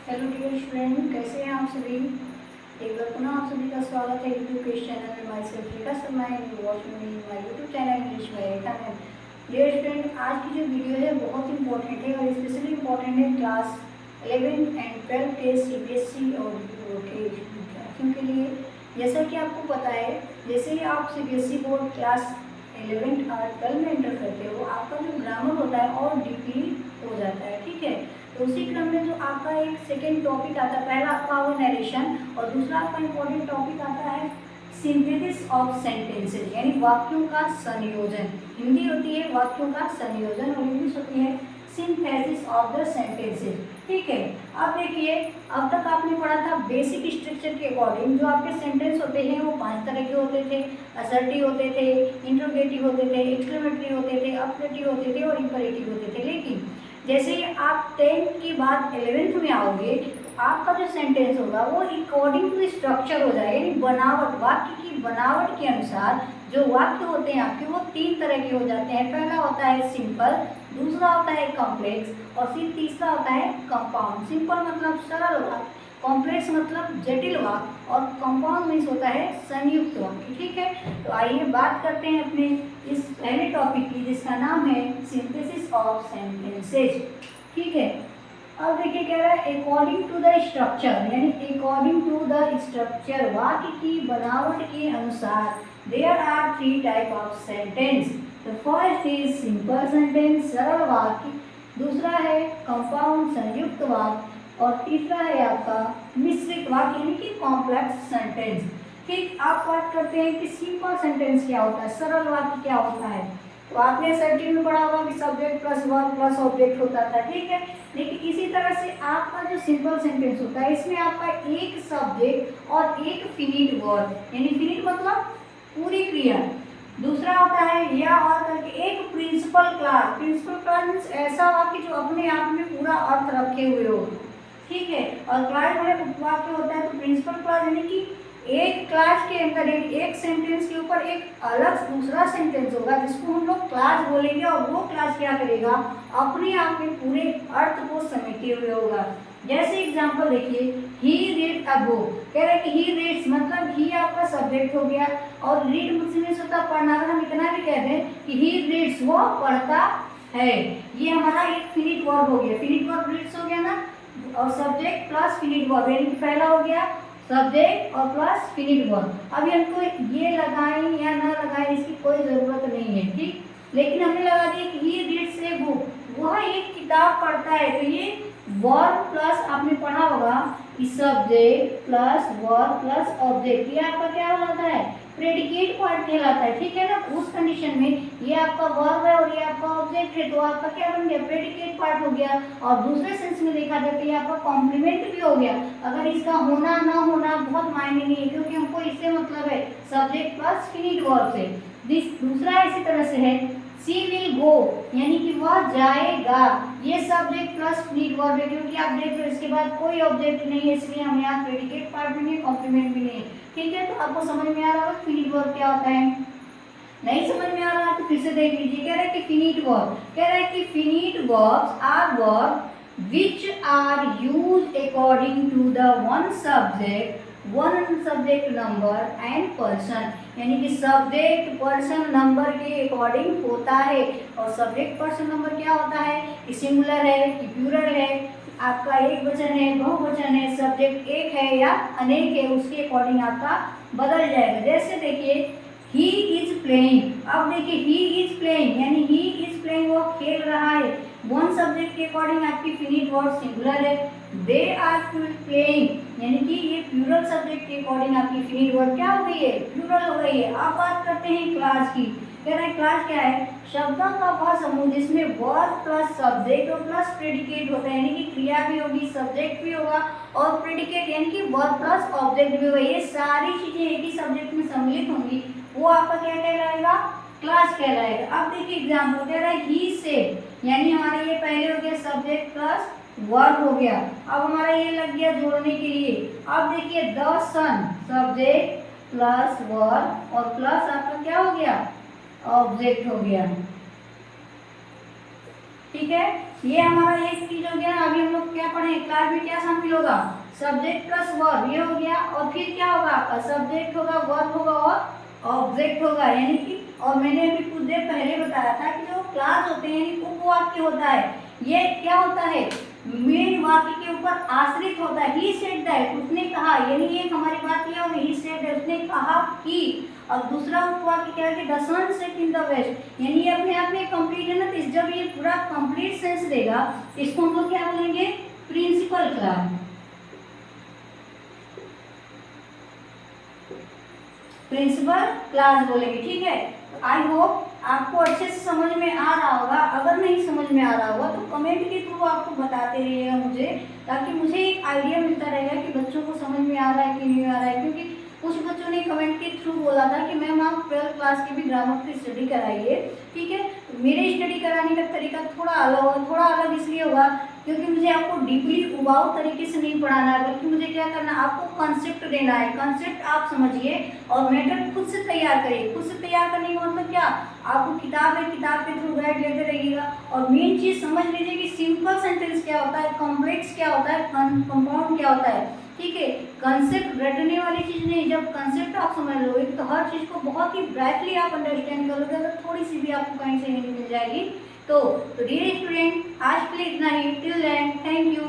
Hello dear student, कैसे हैं आप सभी। एक बार पुनः आप सभी का स्वागत है यूट्यूब के इस चैनल में। My self Rekha Sharma and you watching me my YouTube channel English में रेखा मैम। डियर स्टूडेंट, आज की जो वीडियो है बहुत इंपॉर्टेंट है और स्पेशली इंपॉर्टेंट है क्लास 11 एंड 12 के सीबीएसई और बोर्ड के विद्यार्थियों के लिए। जैसा कि आपको पता है, जैसे ही आप सीबीएसई बोर्ड क्लास 11 और 12 में एंटर करते हो, आपका जो ग्रामर होता है और डीपली हो जाता है। ठीक है, तो उसी क्रम में जो आपका एक सेकेंड टॉपिक आता है, पहला आपका वो नरेशन और दूसरा आपका इम्पोर्टेंट टॉपिक आता है सिंथेसिस ऑफ सेंटेंसेज, यानी वाक्यों का संयोजन। हिंदी होती है वाक्यों का संयोजन और इंग्लिश होती है सिंथेसिस ऑफ द सेंटेंसेज। ठीक है, अब देखिए, अब तक आपने पढ़ा था बेसिक स्ट्रक्चर के अकॉर्डिंग जो आपके सेंटेंस होते हैं वो 5 तरह के होते थे। असर्टिव होते थे, इंट्रोगेटिव होते थे, एक्सक्लेमेटरी होते थे, अपलेटिव होते थे और इंपरेटिव होते थे। लेकिन जैसे ही आप 10th के बाद 11th में आओगे, आपका जो सेंटेंस होगा वो अकॉर्डिंग टू स्ट्रक्चर हो जाएगा, यानी बनावट, वाक्य की बनावट के अनुसार जो वाक्य होते हैं आपके वो 3 तरह के हो जाते हैं। पहला होता है सिंपल, दूसरा होता है कॉम्प्लेक्स और फिर तीसरा होता है कंपाउंड। सिंपल मतलब सरल वाक्य, कॉम्प्लेक्स मतलब जटिल वाक्य और कंपाउंड मीन्स होता है संयुक्त वाक्य। ठीक है, तो आइए बात करते हैं अपने इस पहले टॉपिक की, जिसका नाम है सिंथेसिस ऑफ सेंटेंसेज। ठीक है, अब देखिए क्या रहा है, अकॉर्डिंग टू द स्ट्रक्चर, यानी अकॉर्डिंग टू द स्ट्रक्चर, वाक्य की बनावट के अनुसार there are 3 type of sentence. The first is simple sentence, सरल वाक्य, दूसरा है कंपाउंड संयुक्त वाक्य और तीसरा है आपका मिश्रित वाक्य यानी कि कॉम्प्लेक्स सेंटेंस। ठीक, आप बात करते हैं कि सिंपल सेंटेंस क्या होता है, सरल वाक्य क्या होता है। तो आपने असर्टिव में पढ़ा होगा कि subject plus verb plus object होता था। ठीक है, लेकिन इसी तरह से आपका जो सिंपल सेंटेंस होता है इसमें आपका एक सब्जेक्ट और एक फिनिट वर्ब, यानी फिनिट मतलब पूरी क्रिया, दूसरा होता है या और करके एक principal clause. Principal clause means ऐसा वाक्य जो अपने आप में पूरा अर्थ रखे हुए हो। ठीक है, और क्लास में उपवाक्य होता है, तो प्रिंसिपल क्लास यानी कि एक क्लास के अंदर एक सेंटेंस के ऊपर एक अलग दूसरा सेंटेंस होगा जिसको हम लोग क्लास बोलेंगे और वो क्लास क्या करेगा, अपने आप में पूरे अर्थ को समेटे हुए होगा। जैसे एग्जांपल देखिए, ही रीड अ बुक, कह रहे हैं कि ही रीड्स मतलब ही आपका सब्जेक्ट हो गया और रीड मतलब होता पढ़ना। अगर हम इतना भी कह दें कि ही रीड्स, वो पढ़ता है, ये हमारा एक फिनिट वर्ब हो गया। फिनिट वर्ब रीड्स हो गया ना, और सब्जेक्ट प्लस फिनिट वर्ब, यानी कि पहला हो गया सब्जेक्ट और प्लस फिनिट वर्ब। अभी हमको ये लगाएं या ना लगाएं इसकी कोई ज़रूरत नहीं है। ठीक, लेकिन हमने लगा दिया कि ही रीड्स ए बुक, वह एक किताब पढ़ता है, तो ये वर्ब प्लस आपने पढ़ा होगा कि subject plus verb plus object, ये आपका क्या हो जाता है, प्रेडिकेट पार्ट कहलाता है। ठीक है ना, उस कंडीशन में ये आपका वर्ब है और ये आपका ऑब्जेक्ट है, तो आपका क्या बन गया, प्रेडिकेट पार्ट हो गया। और दूसरे सेंस में देखा जाए तो ये आपका कॉम्प्लीमेंट भी हो गया। अगर इसका होना ना होना बहुत मायने नहीं है, क्योंकि हमको इससे मतलब है सब्जेक्ट प्लस फिनिट वर्ब से। दूसरा इसी तरह से है सी विल गो, यानी कि वह जाएगा, ये सब्जेक्ट प्लस फिनिट वर्ब है, क्योंकि आप देख रहे हो इसके बाद कोई ऑब्जेक्ट नहीं है, इसलिए हम यहाँ प्रेडिकेट पार्ट भी नहीं है, कॉम्प्लीमेंट भी नहीं है। ठीक है, तो आपको समझ में आ रहा होगा फिनिट वर्ब क्या होता है। नहीं समझ में आ रहा तो फिर से देख लीजिए, कह रहा है कि फिनिट वर्ब, कह रहा है कि finite verbs are verb which are used according to the one subject number and person, यानी कि सब्जेक्ट पर्सन नंबर के अकॉर्डिंग होता है। और सब्जेक्ट पर्सन नंबर क्या होता है, कि सिंगुलर है कि प्लूरल है, आपका एक वचन है बहुवचन है, सब्जेक्ट एक है या अनेक है, उसके अकॉर्डिंग आपका बदल जाएगा। जैसे देखिए ही इज प्लेइंग, अब देखिए ही इज प्लेइंग यानी ही इज प्लेइंग, वो खेल रहा है, वन सब्जेक्ट के अकॉर्डिंग आपकी फिनिट वर्ब सिंगुलर है। दे आर प्लेइंग यानी कि ये प्लूरल सब्जेक्ट के अकॉर्डिंग आपकी फिनिट वर्ब क्या हो गई है, प्लूरल हो गई है। अब बात करते हैं क्लास की, कह रहे हैं क्लास क्या है, शब्दों का वह समूह जिसमें वर्ब प्लस सब्जेक्ट और प्लस प्रेडिकेट होता है, यानी कि क्रिया भी होगी, सब्जेक्ट भी होगा और प्रेडिकेट यानी कि वर्ब प्लस ऑब्जेक्ट भी होगा, ये सारी चीजें एक ही सब्जेक्ट में सम्मिलित होंगी, वो आपका क्या कहलाएगा, क्लास कहलाएगा। अब देखिए एग्जाम्पल कह रहा है ही से, यानी हमारा ये पहले हो गया सब्जेक्ट प्लस वर्ब हो गया, अब हमारा ये लग गया जोड़ने के लिए। अब देखिए the sun, subject plus verb और प्लस आपका क्या हो गया, ऑब्जेक्ट हो गया। ठीक है, ये हमारा एक चीज हो गया। अभी हम लोग क्या पढ़े, क्लास में क्या शामिल होगा, सब्जेक्ट प्लस वर्ब, ये हो गया। और फिर क्या होगा आपका, सब्जेक्ट होगा, वर्ब होगा और ऑब्जेक्ट होगा, यानी कि, और मैंने अभी कुछ देर पहले बताया था कि जो क्लास होते हैं यानी उपवाक्य होता है, ये क्या होता है, मेन वाक्य के ऊपर आश्रित होता है। ही सेड दैट, उसने कहा, यानी ये हमारी बात ये होगी, ही सेड दैट, उसने कहा कि। और दूसरा उपवाक्य क्या है कि the sun set in the west, यानी ये अपने आप में कंप्लीट है ना, तो जब ये पूरा कंप्लीट सेंस देगा, इसको हम लोग क्या बोलेंगे, प्रिंसिपल क्लास, प्रिंसिपल क्लास बोलेंगे। ठीक है, आई होप आपको अच्छे से समझ में आ रहा होगा। अगर नहीं समझ में आ रहा होगा तो कमेंट के थ्रू आपको बताते रहिएगा मुझे, ताकि मुझे एक आइडिया मिलता रहेगा कि बच्चों को समझ में आ रहा है कि नहीं आ रहा है। क्योंकि कुछ बच्चों ने कमेंट के थ्रू बोला था कि मैम आप 12th क्लास की भी ग्रामर की स्टडी कराइए। ठीक है, मेरे स्टडी कराने का तरीका थोड़ा अलग होगा, थोड़ा अलग इसलिए होगा क्योंकि मुझे आपको डीपली उबाऊ तरीके से नहीं पढ़ाना है, बल्कि मुझे क्या करना है, आपको कंसेप्ट देना है। कंसेप्ट आप समझिए और मेथड खुद से तैयार करिए। खुद से तैयार करने का मतलब क्या, आपको किताब है, किताब के थ्रू गाइड लेते रहिएगा। और मेन चीज समझ लीजिए कि सिंपल सेंटेंस क्या होता है, कॉम्प्लेक्स क्या होता है, कंपाउंड क्या होता है। ठीक है, कंसेप्ट रटने वाली चीज नहीं, जब कंसेप्ट आप समझ लोगे तो हर चीज को बहुत ही ब्राइटली आप अंडरस्टैंड करोगे। अगर थोड़ी सी भी आपको कहीं से हिंट मिल जाएगी तो डियर स्टूडेंट, आज के लिए इतना ही। Till then, thank you.